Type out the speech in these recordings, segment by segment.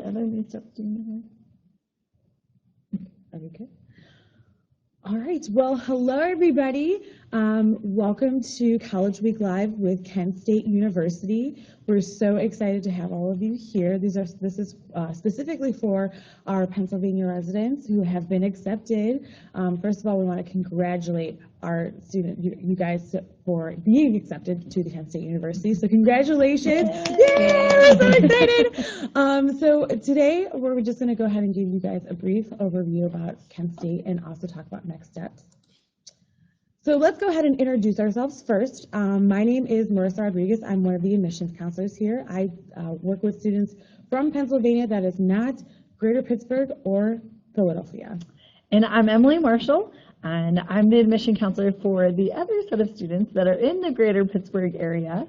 and I need to do that. Okay. All right. Well, hello, everybody. Welcome to College Week Live with Kent State University. We're so excited to have all of you here. This is specifically for our Pennsylvania residents who have been accepted. First of all, we want to congratulate our student, you guys, for being accepted to the Kent State University. So congratulations. Yay! I'm so excited. So today we're just going to go ahead and give you guys a brief overview about Kent State and also talk about next steps. So let's go ahead and introduce ourselves first. My name is Marissa Rodriguez. I'm one of the admissions counselors here. I work with students from Pennsylvania that is not Greater Pittsburgh or Philadelphia. And I'm Emily Marshall, and I'm the admission counselor for the other set of students that are in the Greater Pittsburgh area.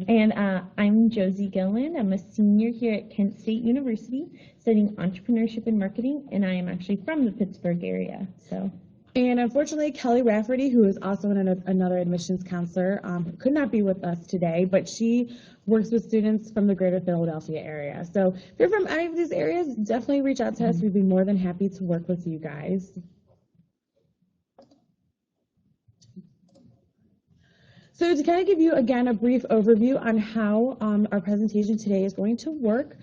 And I'm Josie Gilland. I'm a senior here at Kent State University studying entrepreneurship and marketing, and I am actually from the Pittsburgh area. And unfortunately, Kelly Rafferty, who is also another admissions counselor, could not be with us today, but she works with students from the Greater Philadelphia area. So if you're from any of these areas, definitely reach out to us. We'd be more than happy to work with you guys. So to kind of give you, again, a brief overview on how our presentation today is going to work,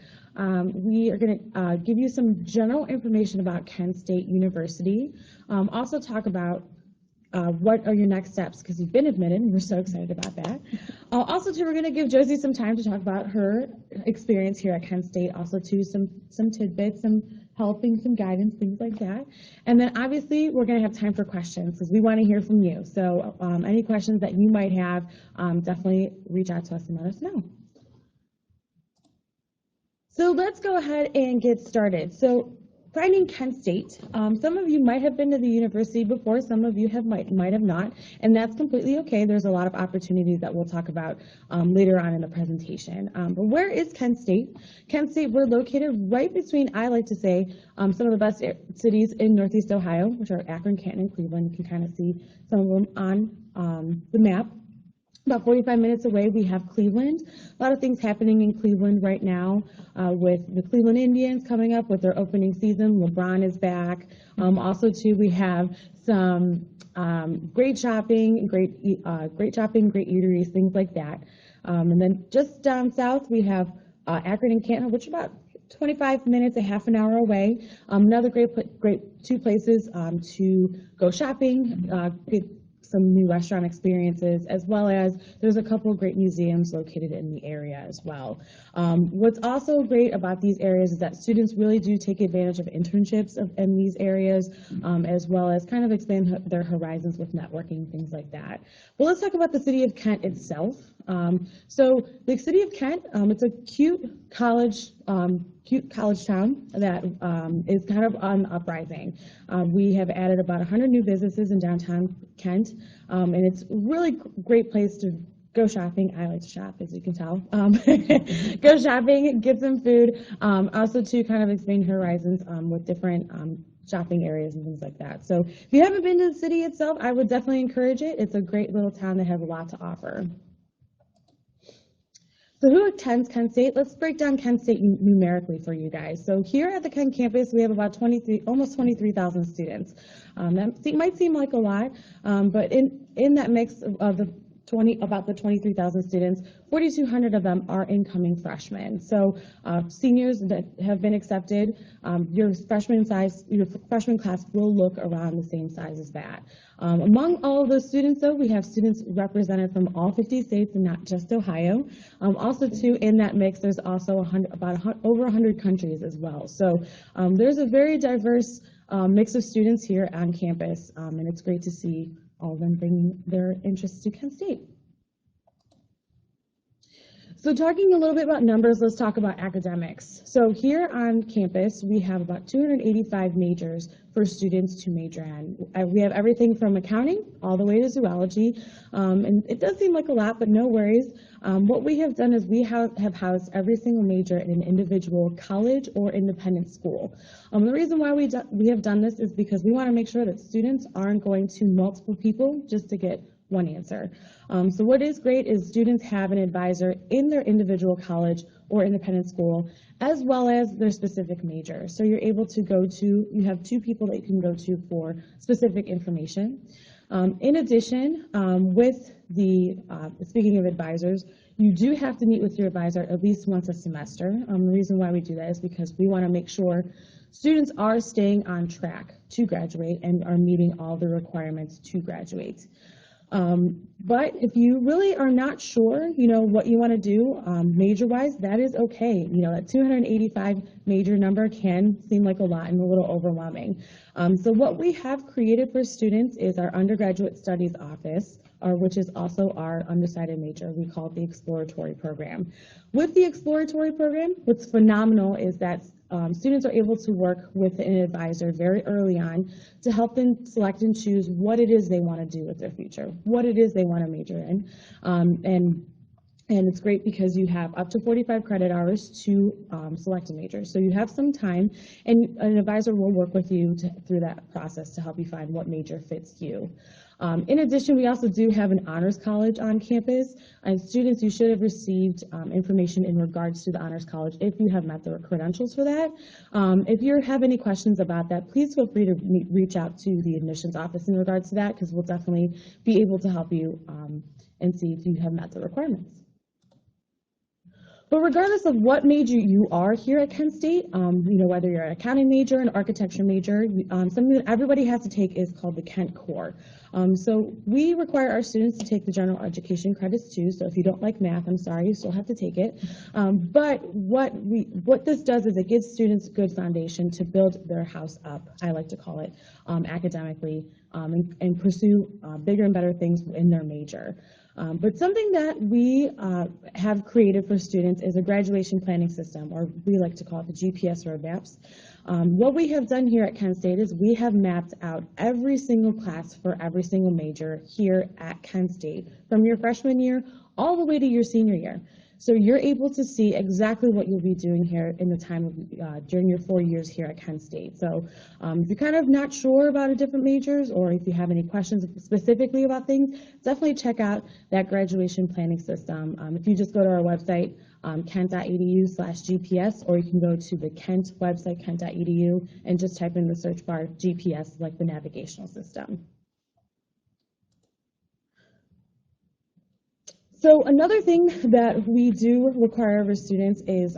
we are going to give you some general information about Kent State University, also talk about what are your next steps, because you've been admitted, and we're so excited about that. Also, too, we're going to give Josie some time to talk about her experience here at Kent State, also, too, some tidbits, some helping, some guidance, things like that. And then, obviously, we're going to have time for questions, because we want to hear from you. So any questions that you might have, definitely reach out to us and let us know. So let's go ahead and get started. So finding Kent State, some of you might have been to the university before, some of you might have not, and that's completely okay. There's a lot of opportunities that we'll talk about later on in the presentation. But where is Kent State? Kent State, we're located right between, I like to say, some of the best cities in Northeast Ohio, which are Akron, Canton, and Cleveland. You can kind of see some of them on the map. About 45 minutes away, we have Cleveland. A lot of things happening in Cleveland right now with the Cleveland Indians coming up with their opening season. LeBron is back. Also, too, we have some great shopping, great eateries, things like that. And then just down south, we have Akron and Canton, which are about 25 minutes, a half an hour away. Another great two places to go shopping, get some new restaurant experiences, as well as there's a couple of great museums located in the area as well. What's also great about these areas is that students really do take advantage of internships in these areas, as well as kind of expand their horizons with networking, things like that. But let's talk about the city of Kent itself. So the city of Kent, it's a cute college town that is kind of on the uprising. We have added about 100 new businesses in downtown Kent, and it's a really great place to go shopping. I like to shop, as you can tell. Go shopping, get some food, also to kind of expand horizons with different shopping areas and things like that. So if you haven't been to the city itself, I would definitely encourage it. It's a great little town that has a lot to offer. So who attends Kent State? Let's break down Kent State numerically for you guys. So here at the Kent campus, we have about almost 23,000 students. That might seem like a lot, but in that mix of about the 23,000 students, 4,200 of them are incoming freshmen. So seniors that have been accepted, your freshman class will look around the same size as that. Among all of those students, though, we have students represented from all 50 states and not just Ohio. Also, too, in that mix, there's also over 100 countries as well. So there's a very diverse mix of students here on campus, and it's great to see all of them bringing their interests to Kent State. So talking a little bit about numbers, let's talk about academics. So here on campus, we have about 285 majors for students to major in. We have everything from accounting all the way to zoology. And it does seem like a lot, but no worries. What we have done is we have housed every single major in an individual college or independent school. The reason why we have done this is because we want to make sure that students aren't going to multiple people just to get one answer. So what is great is students have an advisor in their individual college or independent school, as well as their specific major. So you're able to go to, you have 2 people that you can go to for specific information. In addition, with the, speaking of advisors, you do have to meet with your advisor at least once a semester. The reason why we do that is because we want to make sure students are staying on track to graduate and are meeting all the requirements to graduate. But if you really are not sure, what you want to do major-wise, that is okay. That 285 major number can seem like a lot and a little overwhelming. So what we have created for students is our undergraduate studies office, which is also our undecided major. We call it the exploratory program. With the exploratory program, what's phenomenal is that students are able to work with an advisor very early on to help them select and choose what it is they want to do with their future, what it is they want to major in. And it's great because you have up to 45 credit hours to select a major. So you have some time, and an advisor will work with you through that process to help you find what major fits you. In addition, we also do have an honors college on campus. And students, you should have received information in regards to the honors college if you have met the credentials for that. If you have any questions about that, please feel free to reach out to the admissions office in regards to that, because we'll definitely be able to help you and see if you have met the requirements. But regardless of what major you are here at Kent State, whether you're an accounting major, an architecture major, something that everybody has to take is called the Kent Core. So we require our students to take the general education credits too. So if you don't like math, I'm sorry, you still have to take it. But what this does is it gives students a good foundation to build their house up, I like to call it, academically, and pursue bigger and better things in their major. But something that we have created for students is a graduation planning system, or we like to call it the GPS roadmaps. What we have done here at Kent State is we have mapped out every single class for every single major here at Kent State, from your freshman year all the way to your senior year. So you're able to see exactly what you'll be doing here in the time of, during your 4 years here at Kent State. So if you're kind of not sure about a different majors, or if you have any questions specifically about things, definitely check out that graduation planning system. If you just go to our website, kent.edu/GPS, or you can go to the Kent website, kent.edu, and just type in the search bar GPS, like the navigational system. So another thing that we do require of our students is,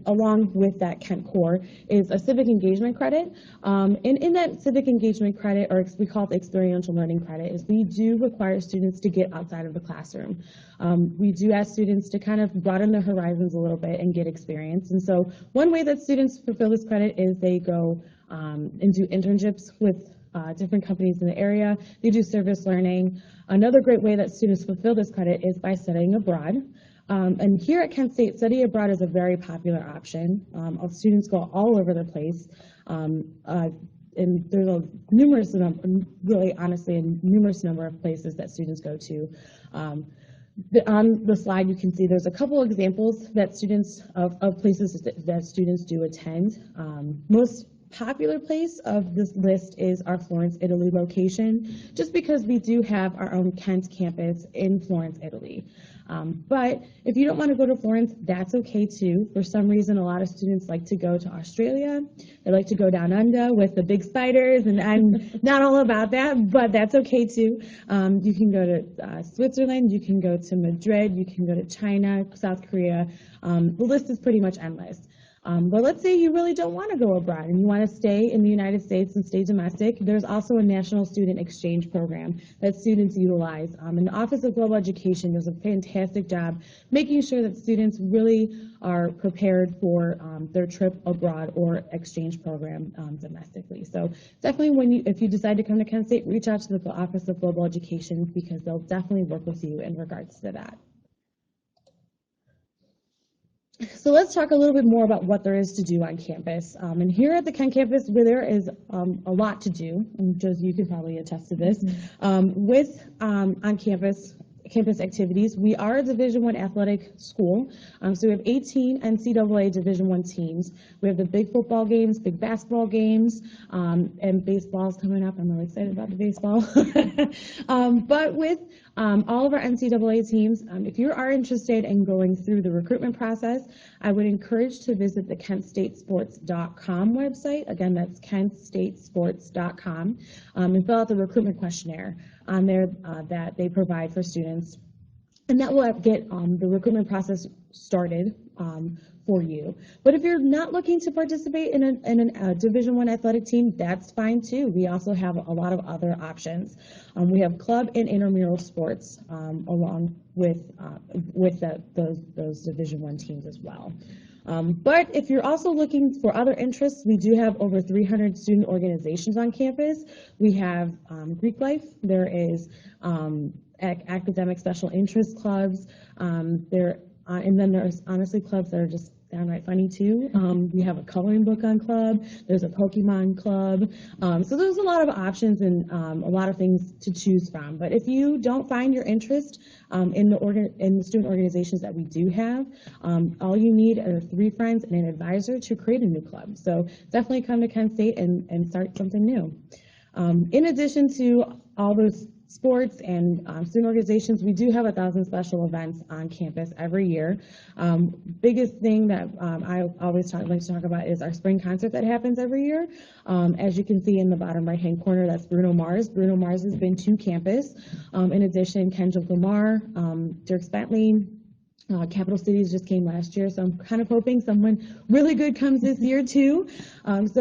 along with that Kent Core, is a civic engagement credit. And in that civic engagement credit, or we call it the experiential learning credit, is we do require students to get outside of the classroom. We do ask students to kind of broaden their horizons a little bit and get experience. And so one way that students fulfill this credit is they go and do internships with different companies in the area. They do service learning. Another great way that students fulfill this credit is by studying abroad. And here at Kent State, study abroad is a very popular option. Students go all over the place. And there's a numerous number of places that students go to. On the slide, you can see there's a couple examples that students of places that students do attend. Most popular place of this list is our Florence, Italy location, just because we do have our own Kent campus in Florence, Italy. But if you don't want to go to Florence, that's okay too. For some reason, a lot of students like to go to Australia. They like to go down under with the big spiders, and I'm not all about that, but that's okay too. You can go to Switzerland, you can go to Madrid, you can go to China, South Korea. The list is pretty much endless. But let's say you really don't want to go abroad and you want to stay in the United States and stay domestic. There's also a national student exchange program that students utilize. And the Office of Global Education does a fantastic job making sure that students really are prepared for their trip abroad or exchange program domestically. So definitely if you decide to come to Kent State, reach out to the Office of Global Education, because they'll definitely work with you in regards to that. So let's talk a little bit more about what there is to do on campus. And here at the Kent campus, where there is a lot to do, and Josie, you can probably attest to this, with on-campus activities. We are a Division I athletic school, so we have 18 NCAA Division I teams. We have the big football games, big basketball games, and baseball's coming up. I'm really excited about the baseball. But with all of our NCAA teams. If you are interested in going through the recruitment process, I would encourage to visit the KentStateSports.com website. Again, that's KentStateSports.com, and fill out the recruitment questionnaire on there that they provide for students. And that will get the recruitment process started for you. But if you're not looking to participate in a Division I athletic team, that's fine too. We also have a lot of other options. We have club and intramural sports along with those Division I teams as well. But if you're also looking for other interests, we do have over 300 student organizations on campus. We have Greek Life. There is academic special interest clubs. And then there's honestly clubs that are just downright funny too. We have a coloring book on club. There's a Pokemon club. So there's a lot of options and a lot of things to choose from. But if you don't find your interest in the student organizations that we do have, all you need are 3 friends and an advisor to create a new club. So definitely come to Kent State and start something new. In addition to all those sports and student organizations, we do have 1,000 special events on campus every year. Biggest thing that I always like to talk about is our spring concert that happens every year. As you can see in the bottom right-hand corner, that's Bruno Mars. Bruno Mars has been to campus. In addition, Kendrick Lamar, Dierks Bentley, Capital Cities just came last year, so I'm kind of hoping someone really good comes this year too. There's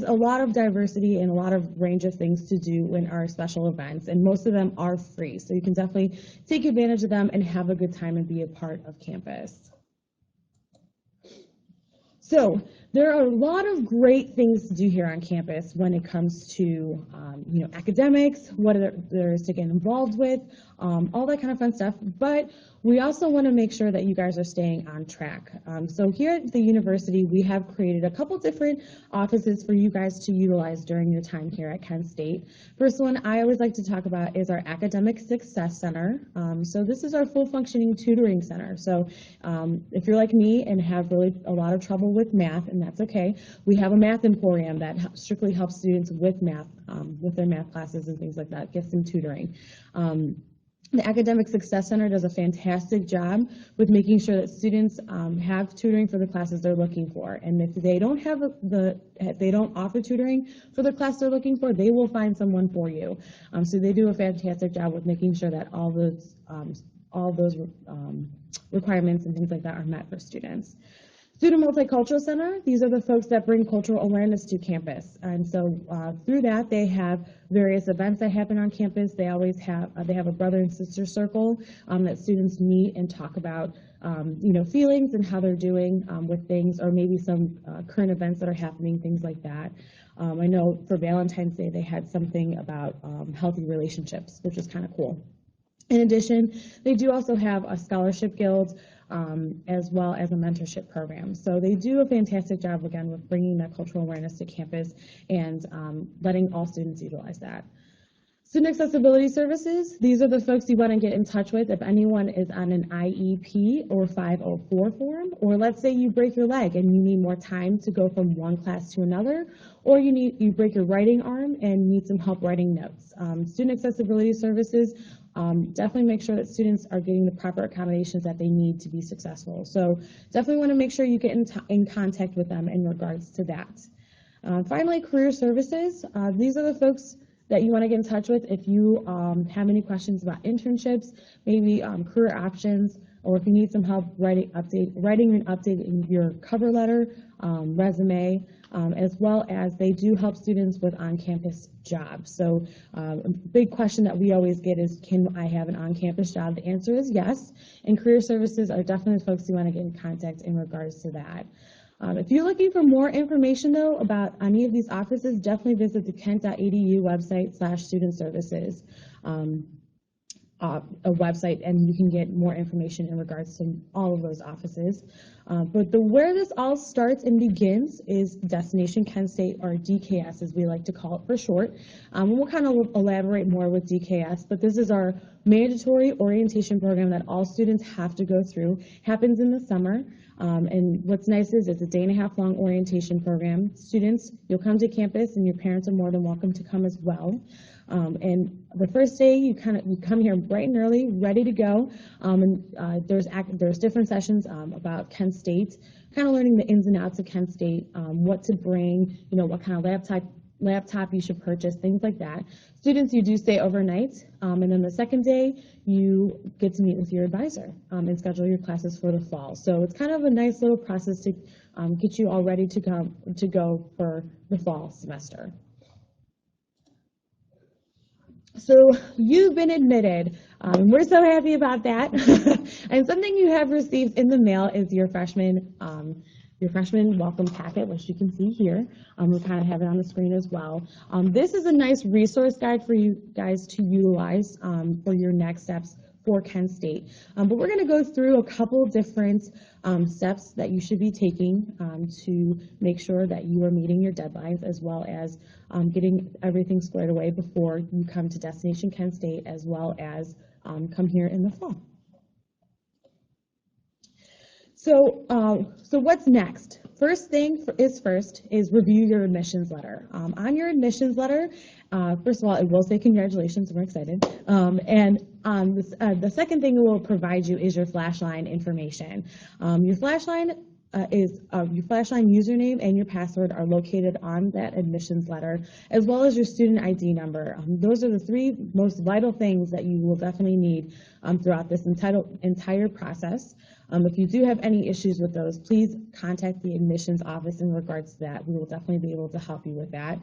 a lot of diversity and a lot of range of things to do in our special events, and most of them are free, so you can definitely take advantage of them and have a good time and be a part of campus. So there are a lot of great things to do here on campus when it comes to academics, what there is to get involved with, all that kind of fun stuff. But we also want to make sure that you guys are staying on track. So here at the university, we have created a couple different offices for you guys to utilize during your time here at Kent State. First one I always like to talk about is our Academic Success Center. So this is our full functioning tutoring center. So if you're like me and have really a lot of trouble with math, and that's okay, we have a math emporium that strictly helps students with math, with their math classes and things like that, get some tutoring. The Academic Success Center does a fantastic job with making sure that students have tutoring for the classes they're looking for. And if they don't have if they don't offer tutoring for the class they're looking for, they will find someone for you. So they do a fantastic job with making sure that all those requirements and things like that are met for students. Student Multicultural Center, these are the folks that bring cultural awareness to campus. And so through that, they have various events that happen on campus. They always have, they have a brother and sister circle that students meet and talk about, feelings and how they're doing with things, or maybe some current events that are happening, things like that. I know for Valentine's Day, they had something about healthy relationships, which is kind of cool. In addition, they do also have a scholarship guild, as well as a mentorship program. So they do a fantastic job, again, with bringing that cultural awareness to campus and letting all students utilize that. Student Accessibility Services, these are the folks you want to get in touch with if anyone is on an IEP or 504 form, or let's say you break your leg and you need more time to go from one class to another, or you break your writing arm and need some help writing notes. Student Accessibility Services definitely make sure that students are getting the proper accommodations that they need to be successful. So definitely want to make sure you get in contact with them in regards to that. Finally, Career Services. These are the folks that you want to get in touch with if you have any questions about internships, maybe career options, or if you need some help writing and updating your cover letter, resume, as well as they do help students with on-campus jobs. So a big question that we always get is, can I have an on-campus job? The answer is yes, and Career Services are definitely folks you want to get in contact in regards to that. If you're looking for more information, though, about any of these offices, definitely visit the kent.edu website /student services website, and you can get more information in regards to all of those offices. But where this all starts and begins is Destination Kent State, or DKS as we like to call it for short. We'll kind of elaborate more with DKS, but this is our mandatory orientation program that all students have to go through. Happens in the summer. And what's nice is it's a 1.5 day long orientation program. Students, you'll come to campus and your parents are more than welcome to come as well. And the first day, you come here bright and early, ready to go. There's different sessions about Kent State, kind of learning the ins and outs of Kent State, what to bring, what kind of laptop you should purchase, things like that. Students, you do stay overnight, and then the second day, you get to meet with your advisor and schedule your classes for the fall. So it's kind of a nice little process to get you all ready to go for the fall semester. So you've been admitted. We're so happy about that. And something you have received in the mail is your freshman welcome packet, which you can see here. We kind of have it on the screen as well. This is a nice resource guide for you guys to utilize for your next steps for Kent State. But we're going to go through a couple different steps that you should be taking to make sure that you are meeting your deadlines, as well as getting everything squared away before you come to Destination Kent State, as well as come here in the fall. So what's next? First thing is review your admissions letter. On your admissions letter, first of all, it will say congratulations, we're excited. And the second thing it will provide you is your Flashline information. Your Flashline username and your password are located on that admissions letter, as well as your student ID number. Those are the three most vital things that you will definitely need throughout this entire process. If you do have any issues with those, please contact the admissions office in regards to that. We will definitely be able to help you with that.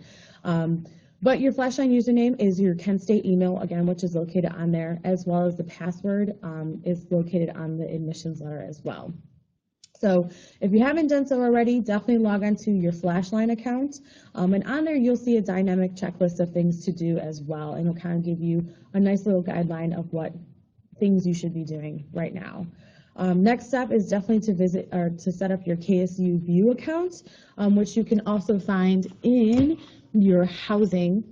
But your Flashline username is your Kent State email, again, which is located on there, as well as the password is located on the admissions letter as well. So if you haven't done so already, definitely log on to your Flashline account. And on there, you'll see a dynamic checklist of things to do as well. And it'll kind of give you a nice little guideline of what things you should be doing right now. Next step is definitely to visit or to set up your KSU View account, which you can also find in your housing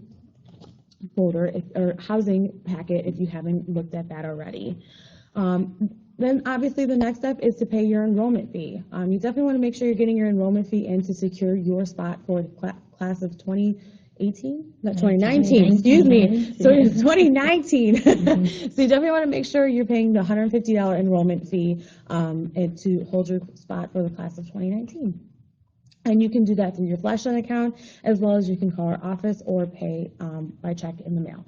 folder or housing packet if you haven't looked at that already. Then obviously the next step is to pay your enrollment fee. You definitely want to make sure you're getting your enrollment fee in to secure your spot for the class of 2018? Not 2019, excuse me. So it's 2019. So you definitely want to make sure you're paying the $150 enrollment fee and to hold your spot for the class of 2019. And you can do that through your Flashline account, as well as you can call our office or pay by check in the mail.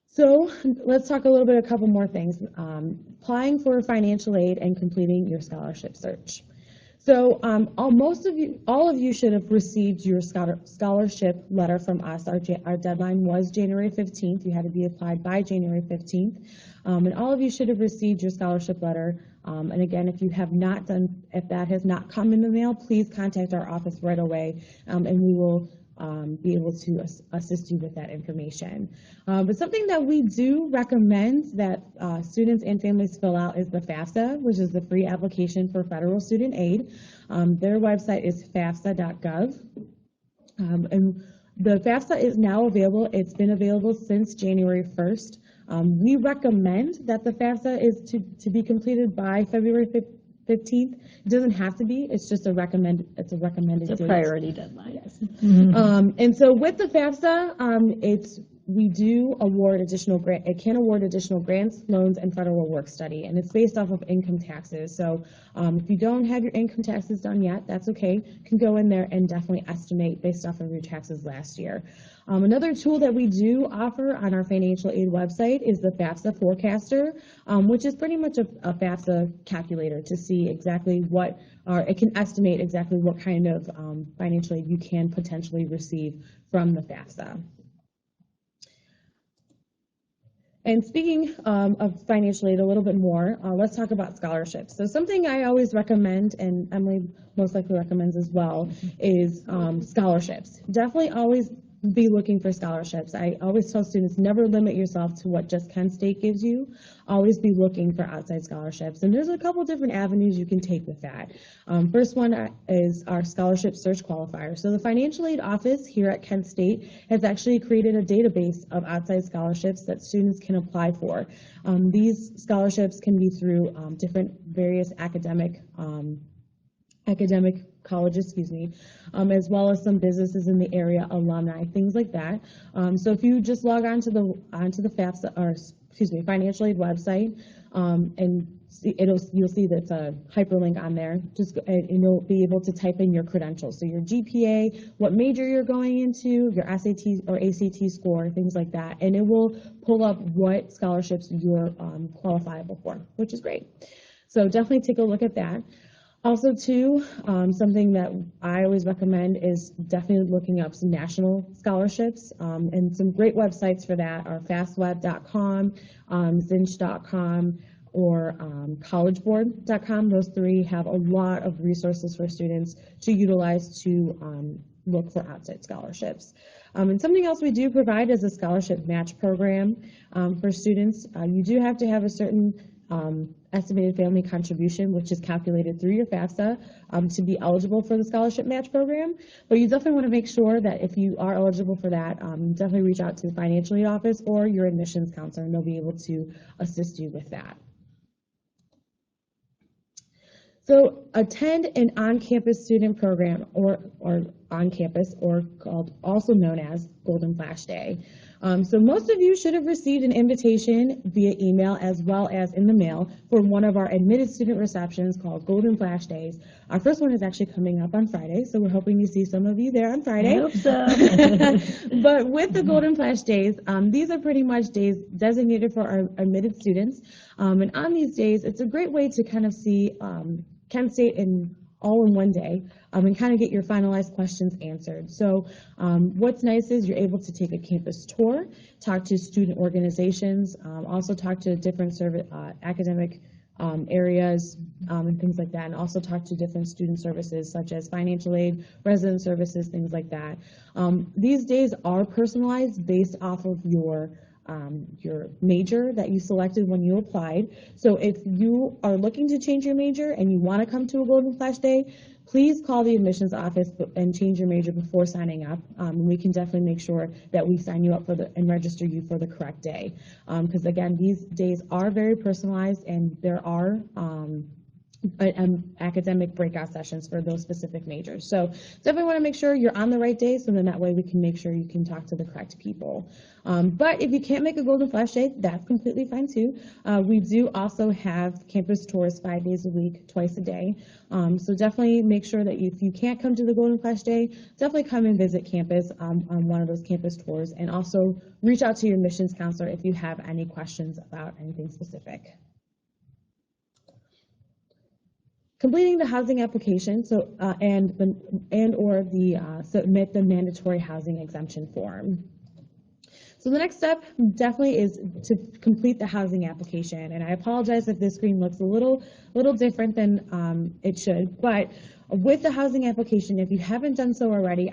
So let's talk a couple more things. Applying for financial aid and completing your scholarship search. So all of you should have received your scholarship letter from us. Our deadline was January 15th. You had to be applied by January 15th. And all of you should have received your scholarship letter. And again, if that has not come in the mail, please contact our office right away, and we will be able to assist you with that information. But something that we do recommend that students and families fill out is the FAFSA, which is the free application for federal student aid. Their website is fafsa.gov. And the FAFSA is now available. It's been available since January 1st. We recommend that the FAFSA is to be completed by February 15th. It doesn't have to be. It's just a recommended date. It's a priority deadline. Yes. And so with the FAFSA, we do award additional it can award additional grants, loans, and federal work study, and it's based off of income taxes. So if you don't have your income taxes done yet, that's okay. You can go in there and definitely estimate based off of your taxes last year. Another tool that we do offer on our financial aid website is the FAFSA Forecaster, which is pretty much a FAFSA calculator to see exactly it can estimate exactly what kind of financial aid you can potentially receive from the FAFSA. And speaking of financial aid a little bit more, let's talk about scholarships. So something I always recommend, and Emily most likely recommends as well, is scholarships. Definitely always be looking for scholarships. I always tell students, never limit yourself to what just Kent State gives you. Always be looking for outside scholarships. And there's a couple different avenues you can take with that. First one is our scholarship search qualifier. So the financial aid office here at Kent State has actually created a database of outside scholarships that students can apply for. These scholarships can be through different various academic academic colleges, as well as some businesses in the area, alumni, things like that. So if you just log on to the FAFSA, or financial aid website, and you'll see that's a hyperlink on there. And you'll be able to type in your credentials, so your GPA, what major you're going into, your SAT or ACT score, things like that, and it will pull up what scholarships you're qualifiable for, which is great. So definitely take a look at that. Also, too, something that I always recommend is definitely looking up some national scholarships, and some great websites for that are fastweb.com, zinch.com, or collegeboard.com. Those three have a lot of resources for students to utilize to look for outside scholarships. And something else we do provide is a scholarship match program for students. You do have to have a certain estimated family contribution, which is calculated through your FAFSA, to be eligible for the scholarship match program. But you definitely want to make sure that if you are eligible for that, definitely reach out to the financial aid office or your admissions counselor, and they'll be able to assist you with that. So attend an on-campus student program, or on campus, or also known as Golden Flash Day. So most of you should have received an invitation via email as well as in the mail for one of our admitted student receptions called Golden Flash Days. Our first one is actually coming up on Friday, so we're hoping to see some of you there on Friday. I hope so. But with the Golden Flash Days, these are pretty much days designated for our admitted students. And on these days, it's a great way to kind of see Kent State all in one day, and kind of get your finalized questions answered. So what's nice is you're able to take a campus tour, talk to student organizations, also talk to different academic areas and things like that, and also talk to different student services such as financial aid, resident services, things like that. These days are personalized based off of your major that you selected when you applied. So if you are looking to change your major and you want to come to a Golden Flash Day, please call the admissions office and change your major before signing up. We can definitely make sure that we sign you up and register you for the correct day. Because again, these days are very personalized, and there are academic breakout sessions for those specific majors. So definitely want to make sure you're on the right day, so then that way we can make sure you can talk to the correct people. But if you can't make a Golden Flash Day, that's completely fine too. We do also have campus tours 5 days a week, twice a day. So definitely make sure that if you can't come to the Golden Flash Day, definitely come and visit campus on one of those campus tours, and also reach out to your admissions counselor if you have any questions about anything specific. Completing the housing application, submit the mandatory housing exemption form. So the next step definitely is to complete the housing application, and I apologize if this screen looks a little different than it should. But with the housing application, if you haven't done so already,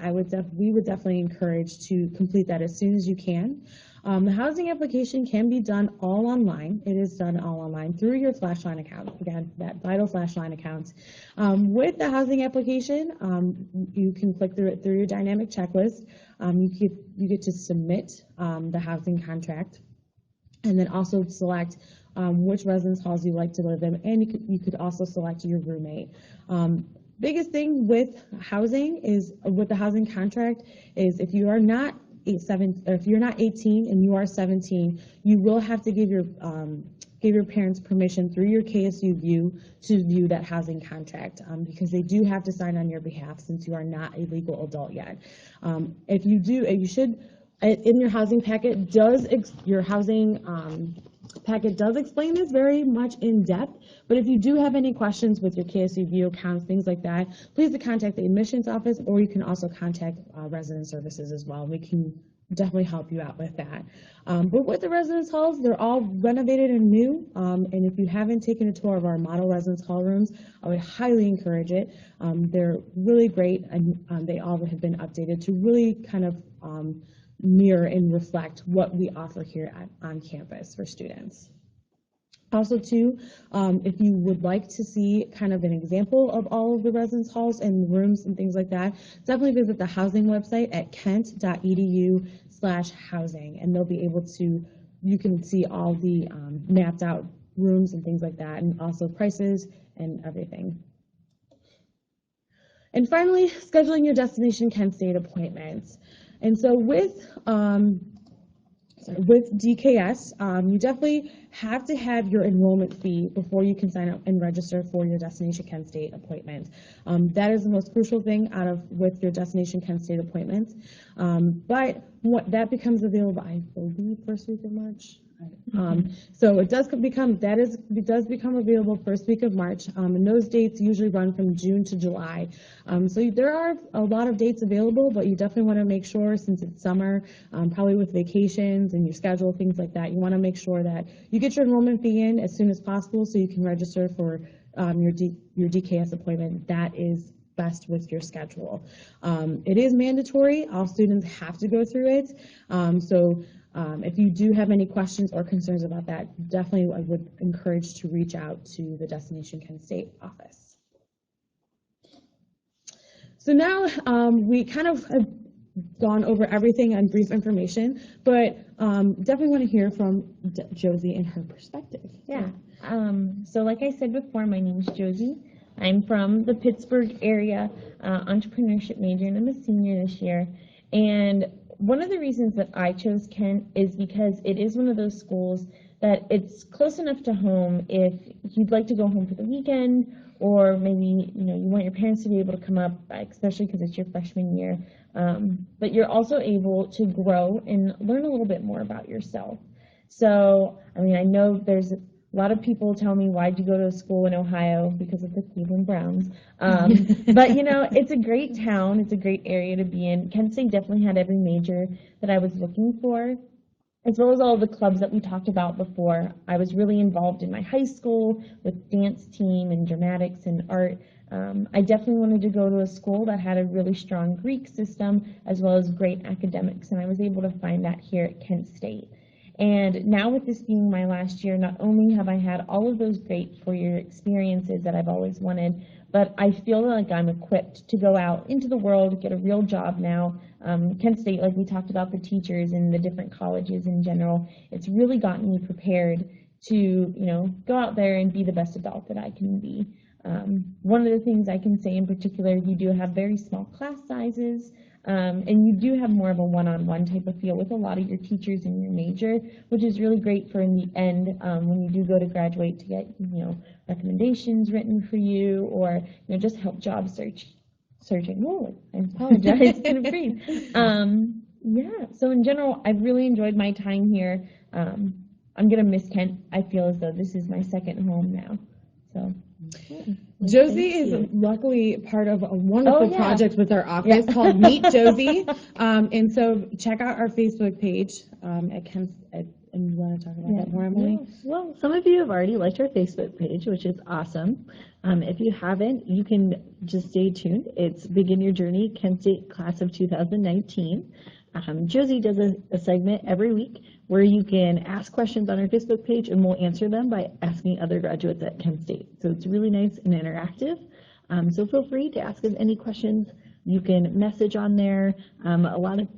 we would definitely encourage to complete that as soon as you can. The housing application can be done all online. It is done all online through your Flashline account, again, that Vital Flashline account. With the housing application, you can click through it through your dynamic checklist. You get to submit the housing contract, and then also select which residence halls you like to live in, and you could also select your roommate. Biggest thing with housing is, with the housing contract, is if you are not 18 and you are 17, you will have to give your parents permission through your KSU View to view that housing contract, because they do have to sign on your behalf since you are not a legal adult yet. If you do, you should, in your housing packet, packet does explain this very much in depth, but if you do have any questions with your KSU View accounts, things like that, please contact the admissions office, or you can also contact resident services as well. We can definitely help you out with that. But with the residence halls, they're all renovated and new, and if you haven't taken a tour of our model residence hall rooms, I would highly encourage it. They're really great, and they all have been updated to really kind of mirror and reflect what we offer here on campus for students. Also too, if you would like to see kind of an example of all of the residence halls and rooms and things like that, definitely visit the housing website at kent.edu/housing, and they'll be able to, you can see all the mapped out rooms and things like that, and also prices and everything. And finally, scheduling your Destination Kent State appointments. And so with DKS, you definitely have to have your enrollment fee before you can sign up and register for your Destination Kent State appointment. That is the most crucial thing with your Destination Kent State appointments. But that becomes available, I believe, first week of March. So it does become available first week of March, and those dates usually run from June to July. So there are a lot of dates available, but you definitely want to make sure, since it's summer, probably with vacations and your schedule, things like that, you want to make sure that you get your enrollment fee in as soon as possible so you can register for your DKS appointment. That is best with your schedule. It is mandatory. All students have to go through it. If you do have any questions or concerns about that, definitely I would encourage to reach out to the Destination Kent State office. So now we kind of have gone over everything on brief information, but definitely want to hear from Josie and her perspective. Yeah. So like I said before, my name is Josie. I'm from the Pittsburgh area, entrepreneurship major, and I'm a senior this year. And one of the reasons that I chose Kent is because it is one of those schools that it's close enough to home if you'd like to go home for the weekend, or maybe you want your parents to be able to come up, especially because it's your freshman year. But you're also able to grow and learn a little bit more about yourself. So, I mean, I know there's a lot of people tell me, why'd you go to school in Ohio? Because of the Cleveland Browns. But it's a great town. It's a great area to be in. Kent State definitely had every major that I was looking for, as well as all the clubs that we talked about before. I was really involved in my high school with dance team and dramatics and art. I definitely wanted to go to a school that had a really strong Greek system, as well as great academics, and I was able to find that here at Kent State. And now with this being my last year, not only have I had all of those great four-year experiences that I've always wanted, but I feel like I'm equipped to go out into the world, get a real job now. Kent State, like we talked about the teachers and the different colleges in general, it's really gotten me prepared to, go out there and be the best adult that I can be. One of the things I can say in particular, you do have very small class sizes. And you do have more of a one-on-one type of feel with a lot of your teachers in your major, which is really great for in the end when you do go to graduate to get recommendations written for you, or just help job searching. Whoa, I apologize, couldn't breathe. Yeah, so in general, I've really enjoyed my time here. I'm gonna miss Kent. I feel as though this is my second home now. So. Yeah. Josie is luckily part of a wonderful project with our office called Meet Josie. And so check out our Facebook page at Kent. And you want to talk about that more, Emily? Well, some of you have already liked our Facebook page, which is awesome. If you haven't, you can just stay tuned. It's Begin Your Journey, Kent State Class of 2019. Josie does a segment every week where you can ask questions on our Facebook page, and we'll answer them by asking other graduates at Kent State. So it's really nice and interactive. So feel free to ask us any questions. You can message on there. A lot of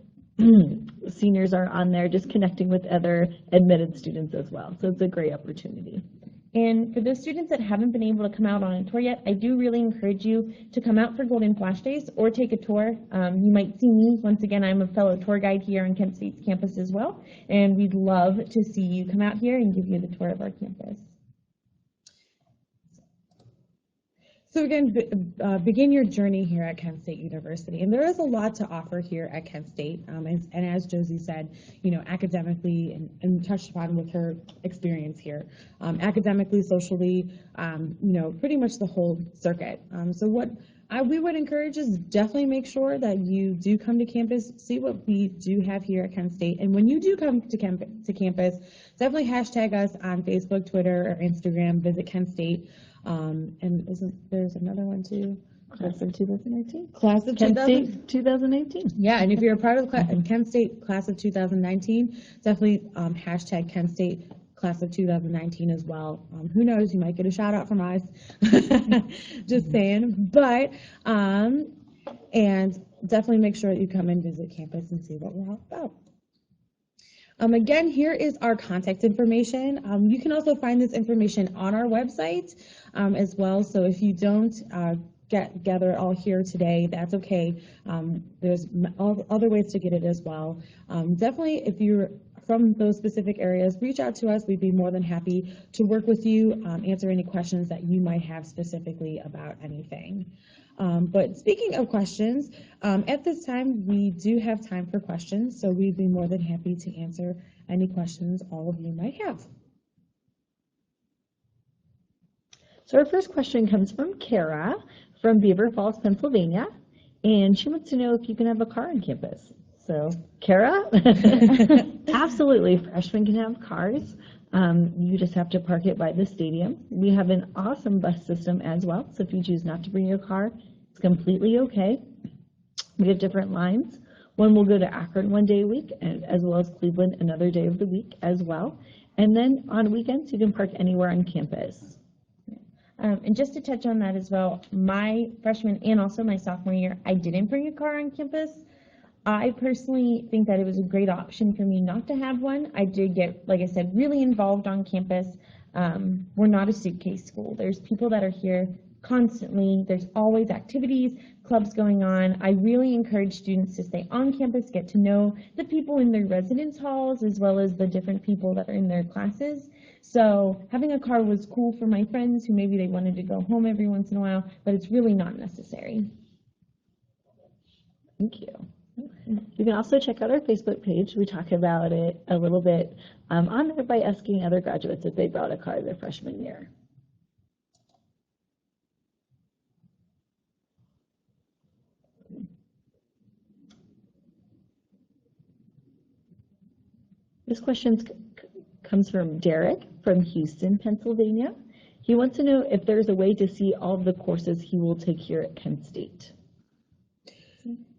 seniors are on there just connecting with other admitted students as well. So it's a great opportunity. And for those students that haven't been able to come out on a tour yet, I do really encourage you to come out for Golden Flash Days or take a tour. You might see me. Once again, I'm a fellow tour guide here on Kent State's campus as well, and we'd love to see you come out here and give you the tour of our campus. So again, begin your journey here at Kent State University, and there is a lot to offer here at Kent State. And as Josie said, academically and touched upon with her experience here, academically, socially, pretty much the whole circuit. So what we would encourage is definitely make sure that you do come to campus, see what we do have here at Kent State, and when you do come to campus, definitely hashtag us on Facebook, Twitter, or Instagram. Visit Kent State. And there's another one too? Class of 2018. Class of Kent State 2018. Yeah, and if you're a part of the Kent State Class of 2019, definitely hashtag Kent State Class of 2019 as well. Who knows, you might get a shout out from us. Just saying. But, and definitely make sure that you come and visit campus and see what we're all about. Again, here is our contact information. You can also find this information on our website as well. So if you don't gather it all here today, that's okay. There's other ways to get it as well. Definitely, if you're from those specific areas, reach out to us. We'd be more than happy to work with you, answer any questions that you might have specifically about anything. But speaking of questions, at this time, we do have time for questions, so we'd be more than happy to answer any questions all of you might have. So our first question comes from Kara from Beaver Falls, Pennsylvania, and she wants to know if you can have a car on campus. So, Kara, absolutely, freshmen can have cars. You just have to park it by the stadium. We have an awesome bus system as well, so if you choose not to bring your car, it's completely okay. We have different lines. One will go to Akron one day a week, as well as Cleveland another day of the week as well. And then on weekends, you can park anywhere on campus. And just to touch on that as well, my freshman and also my sophomore year, I didn't bring a car on campus. I personally think that it was a great option for me not to have one. I did get, like I said, really involved on campus. We're not a suitcase school. There's people that are here constantly. There's always activities, clubs going on. I really encourage students to stay on campus, get to know the people in their residence halls as well as the different people that are in their classes. So having a car was cool for my friends who maybe they wanted to go home every once in a while, but it's really not necessary. Thank you. You can also check out our Facebook page. We talk about it a little bit on there by asking other graduates if they brought a car their freshman year. This question comes from Derek from Houston, Pennsylvania. He wants to know if there's a way to see all of the courses he will take here at Kent State.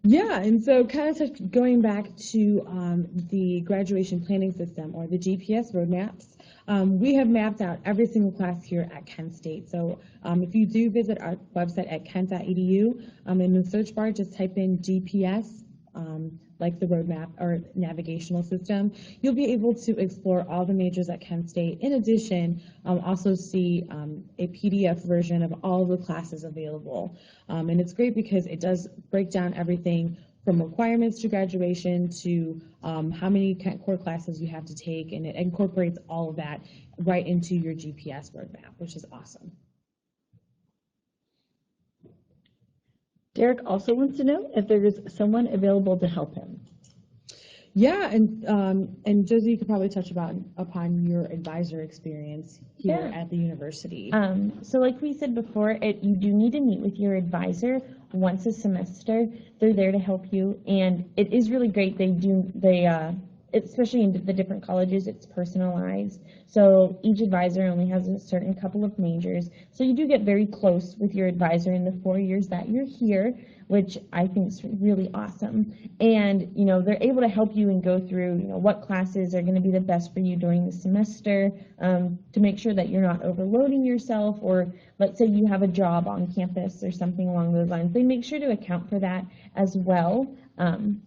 Yeah, and so kind of going back to the graduation planning system or the GPS roadmaps, we have mapped out every single class here at Kent State. So if you do visit our website at kent.edu, in the search bar, just type in GPS, like the roadmap or navigational system, you'll be able to explore all the majors at Kent State. In addition, also see a PDF version of all of the classes available. And it's great because it does break down everything from requirements to graduation to how many core classes you have to take, and it incorporates all of that right into your GPS roadmap, which is awesome. Derek also wants to know if there is someone available to help him. Yeah, and Josie, you could probably touch upon your advisor experience here at the university. So like we said before, you do need to meet with your advisor once a semester. They're there to help you, and it is really great. Especially in the different colleges, it's personalized. So each advisor only has a certain couple of majors. So you do get very close with your advisor in the 4 years that you're here, which I think is really awesome. And, they're able to help you and go through, what classes are going to be the best for you during the semester, to make sure that you're not overloading yourself, or let's say you have a job on campus or something along those lines. They make sure to account for that as well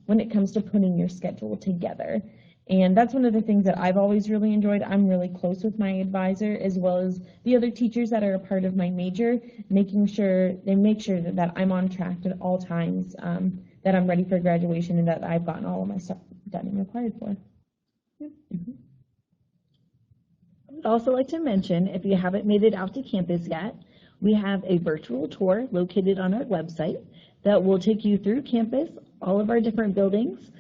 when it comes to putting your schedule together. And that's one of the things that I've always really enjoyed. I'm really close with my advisor as well as the other teachers that are a part of my major, making sure that I'm on track at all times, that I'm ready for graduation, and that I've gotten all of my stuff done and required for. Mm-hmm. I would also like to mention, if you haven't made it out to campus yet, we have a virtual tour located on our website that will take you through campus, all of our different buildings.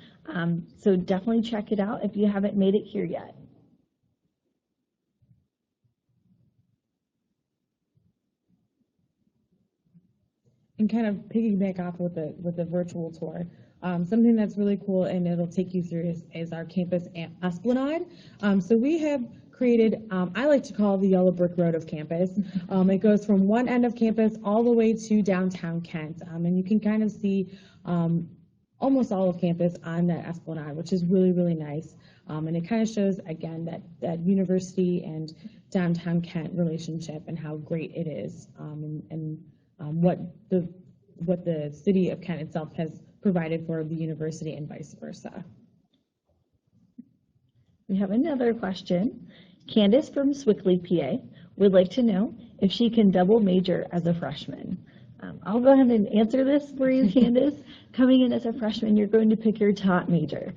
So definitely check it out if you haven't made it here yet. And kind of piggyback off with the virtual tour, something that's really cool and it'll take you through is our campus esplanade. So we have created, I like to call the yellow brick road of campus. It goes from one end of campus all the way to downtown Kent, and you can kind of see almost all of campus on that esplanade, which is really, really nice. And it kind of shows, again, that university and downtown Kent relationship and how great it is, and what the city of Kent itself has provided for the university and vice versa. We have another question. Candace from Swickley, PA, would like to know if she can double major as a freshman. I'll go ahead and answer this for you, Candace. Coming in as a freshman, you're going to pick your top major,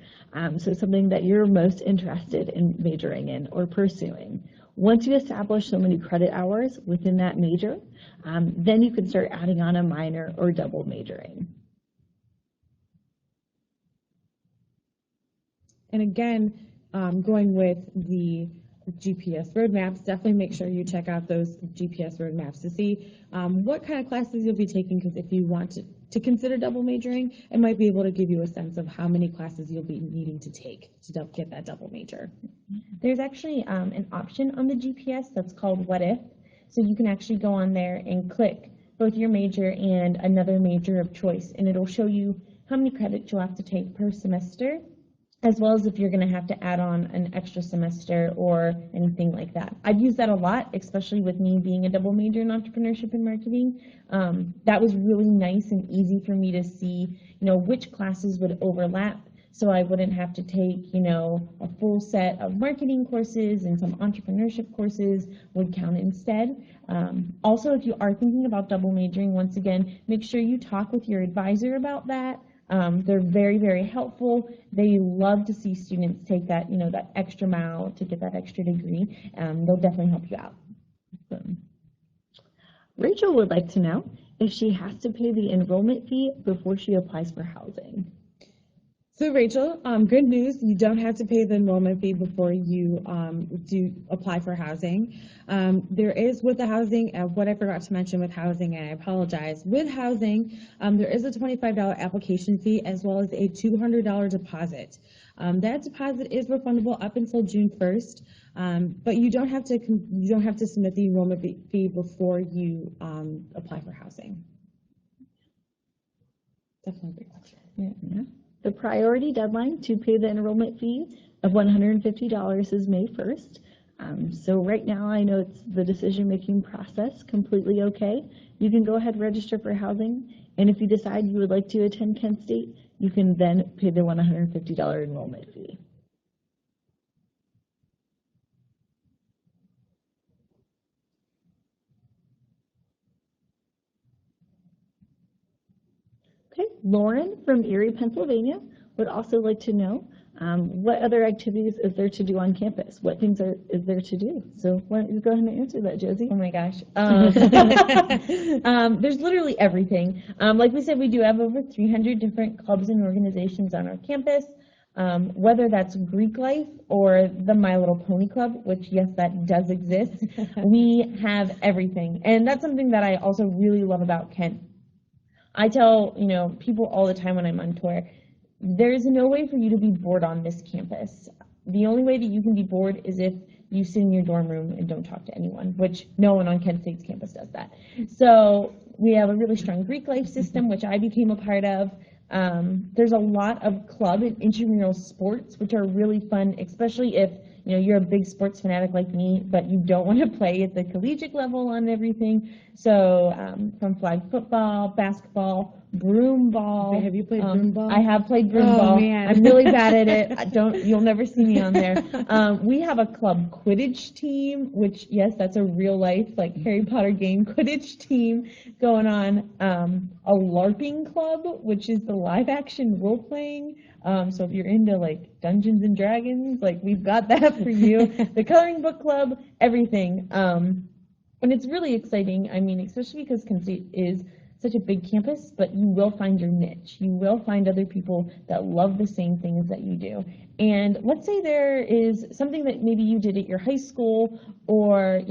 so something that you're most interested in majoring in or pursuing. Once you establish so many credit hours within that major, then you can start adding on a minor or double majoring. And again, going with the GPS roadmaps, definitely make sure you check out those GPS roadmaps to see what kind of classes you'll be taking, because if you want to consider double majoring, it might be able to give you a sense of how many classes you'll be needing to take to get that double major. There's actually an option on the GPS that's called What If, so you can actually go on there and click both your major and another major of choice, and it'll show you how many credits you'll have to take per semester, as well as if you're going to have to add on an extra semester or anything like that. I've used that a lot, especially with me being a double major in entrepreneurship and marketing. That was really nice and easy for me to see, which classes would overlap, so I wouldn't have to take, a full set of marketing courses, and some entrepreneurship courses would count instead. Also, if you are thinking about double majoring, once again, make sure you talk with your advisor about that. They're very, very helpful. They love to see students take that, that extra mile to get that extra degree. They'll definitely help you out. Rachel would like to know if she has to pay the enrollment fee before she applies for housing. So Rachel, good news, you don't have to pay the enrollment fee before you do apply for housing. There is with the housing, what I forgot to mention with housing, and I apologize, with housing, there is a $25 application fee as well as a $200 deposit. That deposit is refundable up until June 1st, but you don't have to submit the enrollment fee before you apply for housing. Definitely a great question. Yeah. The priority deadline to pay the enrollment fee of $150 is May 1st. So right now I know it's the decision-making process completely okay. You can go ahead and register for housing, and if you decide you would like to attend Kent State, you can then pay the $150 enrollment fee. Okay, Lauren from Erie, Pennsylvania would also like to know what other activities is there to do on campus? What things is there to do? So why don't you go ahead and answer that, Josie? Oh my gosh. There's literally everything. Like we said, we do have over 300 different clubs and organizations on our campus, whether that's Greek Life or the My Little Pony Club, which yes, that does exist. We have everything. And that's something that I also really love about Kent. I tell, people all the time when I'm on tour, there's no way for you to be bored on this campus. The only way that you can be bored is if you sit in your dorm room and don't talk to anyone, which no one on Kent State's campus does that. So we have a really strong Greek Life system, which I became a part of. There's a lot of club and intramural sports, which are really fun, especially if you're a big sports fanatic like me, but you don't want to play at the collegiate level on everything. So from flag football, basketball, broom ball. Have you played broom ball? I have played broom ball. Man. I'm really bad at it. You'll never see me on there. We have a club Quidditch team, which yes, that's a real life like Harry Potter game Quidditch team going on. A LARPing club, which is the live action role playing. So if you're into like Dungeons and Dragons, like we've got that for you. The coloring book club, everything. And it's really exciting. I mean, especially because Kent State is such a big campus, but you will find your niche. You will find other people that love the same things that you do. And let's say there is something that maybe you did at your high school, or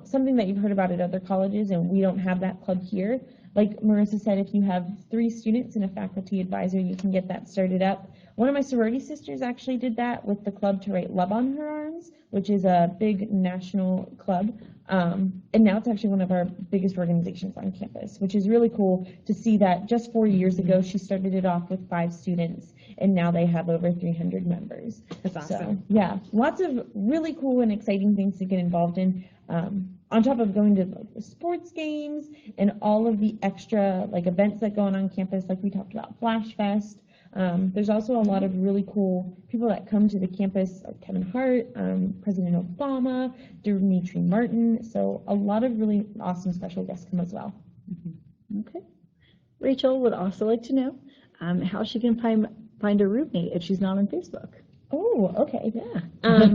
something that you've heard about at other colleges, and we don't have that club here. Like Marissa said, if you have 3 students and a faculty advisor, you can get that started up. One of my sorority sisters actually did that with the club to write Love on Her Arms, which is a big national club. And now it's actually one of our biggest organizations on campus, which is really cool to see that just 4 years ago, she started it off with 5 students, and now they have over 300 members. That's awesome. So, yeah, lots of really cool and exciting things to get involved in. On top of going to the sports games and all of the extra events that go on campus, like we talked about Flash Fest. There's also a lot of really cool people that come to the campus, like Kevin Hart, President Obama, Dimitri Martin. So a lot of really awesome special guests come as well. Okay. Rachel would also like to know how she can find a roommate if she's not on Facebook. Oh, okay. Yeah.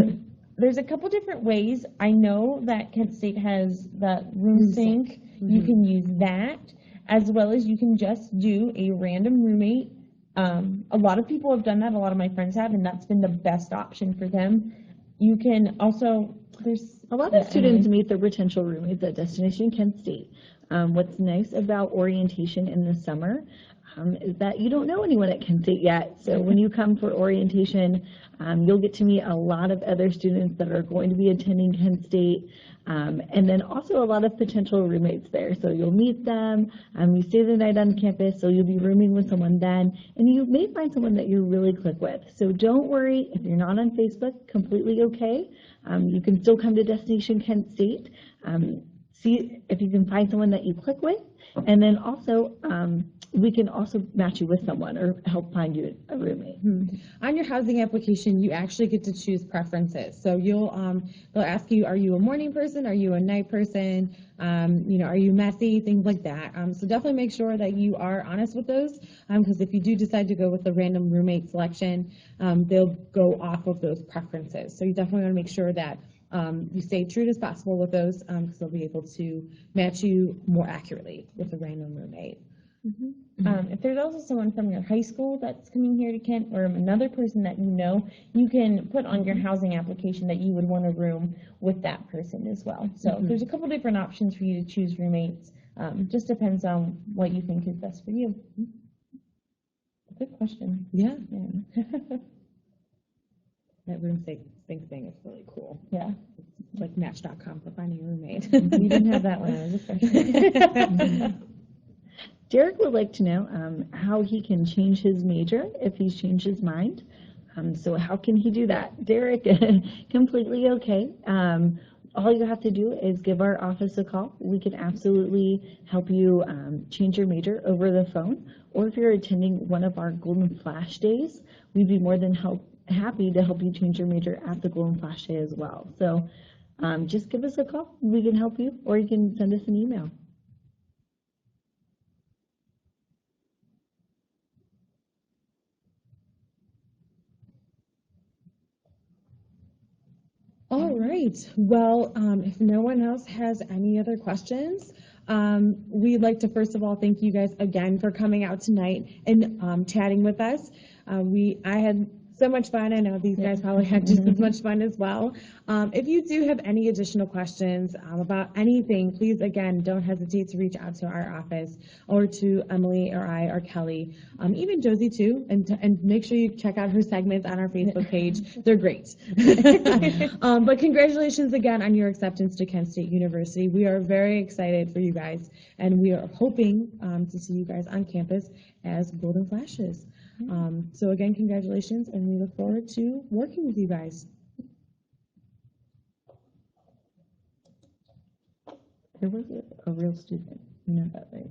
There's a couple different ways. I know that Kent State has the room sync. You can use that, as well as you can just do a random roommate. A lot of people have done that. A lot of my friends have, and that's been the best option for them. You can also, there's A lot of students meet their potential roommates at Destination Kent State. What's nice about orientation in the summer is that you don't know anyone at Kent State yet. So when you come for orientation, you'll get to meet a lot of other students that are going to be attending Kent State, and then also a lot of potential roommates there. So you'll meet them, you stay the night on campus, so you'll be rooming with someone then, and you may find someone that you really click with. So don't worry if you're not on Facebook, completely okay. You can still come to Destination Kent State, see if you can find someone that you click with, and then also we can also match you with someone or help find you a roommate. On your housing application, you actually get to choose preferences. So they'll ask you, are you a morning person? Are you a night person? Are you messy? Things like that. So definitely make sure that you are honest with those, because if you do decide to go with the random roommate selection, they'll go off of those preferences. So you definitely want to make sure that you stay true as possible with those, because they'll be able to match you more accurately with a random roommate. If there's also someone from your high school that's coming here to Kent, or another person that you know, you can put on your housing application that you would want a room with that person as well. So there's a couple different options for you to choose roommates. Just depends on what you think is best for you. Good question. Yeah, Yeah. that room sync thing is really cool. Yeah. It's like Match.com for finding a roommate. We didn't have that when I was a freshman. Derek would like to know how he can change his major if he's changed his mind. So how can he do that? Derek, completely okay. All you have to do is give our office a call. We can absolutely help you change your major over the phone. Or if you're attending one of our Golden Flash Days, we'd be more than happy to help you change your major at the Golden Flash Day as well. So just give us a call. We can help you, or you can send us an email. All right. Well, if no one else has any other questions, we'd like to first of all thank you guys again for coming out tonight and chatting with us. I had so much fun. I know these guys probably had just as much fun as well. If you do have any additional questions about anything, please, again, don't hesitate to reach out to our office or to Emily or I or Kelly, even Josie too, and make sure you check out her segments on our Facebook page. They're great. But congratulations again on your acceptance to Kent State University. We are very excited for you guys, and we are hoping to see you guys on campus as Golden Flashes. So again, congratulations, and we look forward to working with you guys. There was a real student, you know that, right?